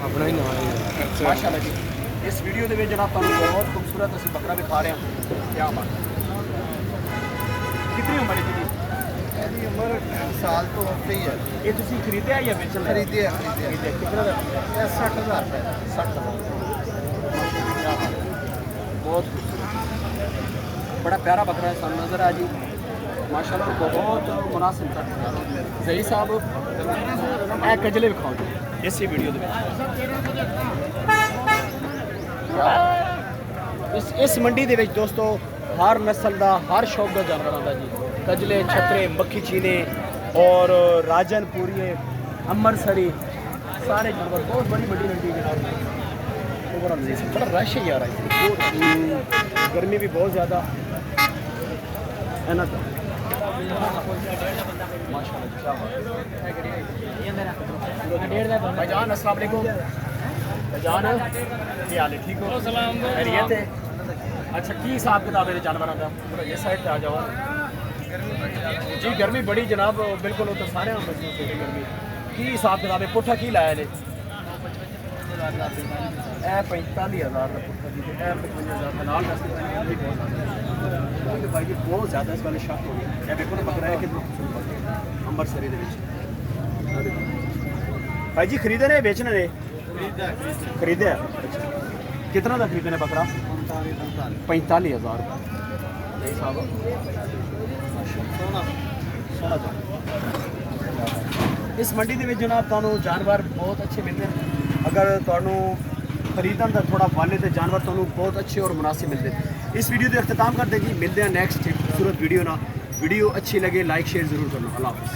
अपना ही नाम है। माशाल्लाह जी। इस वीडियो ਦੇ ਵਿੱਚ ਜਨਾਬ ਤੁਹਾਨੂੰ ਬਹੁਤ ਖੂਬਸੂਰਤ ਅਸੀਂ ਬੱਕਰਾ ਦਿਖਾ ਰਹੇ ਹਾਂ। ਕੀ ਬਾਤ ਹੈ। ਕਿੰਨੀ ਉਮਰ ਹੈ ਜੀ? ਇਹਦੀ ਉਮਰ ਸਾਲ ਤੋਂ ਉੱਤੇ ਹੀ ਹੈ। ਇਹ ਤੁਸੀਂ ਖਰੀਦਿਆ ਜਾਂ ਵੇਚਣ ਲਿਆ? ਖਰੀਦਿਆ ਕਿੰਨਾ ਦਾ? ਇਹ 60,000 ਰੁਪਏ ਦਾ। 60,000 बहुत बड़ा प्यारा बकरा है सामने नजर आ जी माशाल्लाह बहुत मुनासिब तक सही साहब ए कजले विखाओ जी इसी वीडियो दे इस मंडी दे विच दोस्तों हर नस्ल का हर शौक का जानवर आता जी कजले छतरे मक्खी चीने और राजनपुरी अमृतसरी सारे जानवर बहुत बड़ी मंडी लगती है जनाब बड़ा लजीज बड़ा रश है यार गर्मी भी बहुत ज़्यादा है ना भाईजान अस्सलाम वालेकुम भाईजान क्या हाल है ठीक हो खैरियत है अच्छा की हिसाब किताब है जानवरों का ये साइड पे आ जाओ जी गर्मी बड़ी जनाब बिल्कुल तो सारे महसूस हो रही गर्मी की हिसाब किताब है पुट्ठा की लाया ने 45,000 का पुट्ठा जी 55,000 का नाल भाई जी बहुत ज़्यादा इस वाले शक हो गया ये देखो ना बकरा है कि अमृतसरी दे विच भाई जी खरीदे ने बेचने ने खरीदे अच्छा कितना का खरीदे ने बकरा 45,000 नहीं साहब सोना इस मंडी के जनाब तुहानू जानवर बहुत अच्छे मिलते हैं अगर तुहानू खरीदन का थोड़ा वाले तो जानवर तुहानू बहुत अच्छे और मुनासिब मिलते हैं इस वीडियो का अख्ताम कर देगी मिलते हैं नेक्स्ट खूबसूरत वीडियो ना वीडियो अच्छी लगे लाइक शेयर जरूर करना अल्लाह हाफ़िज़।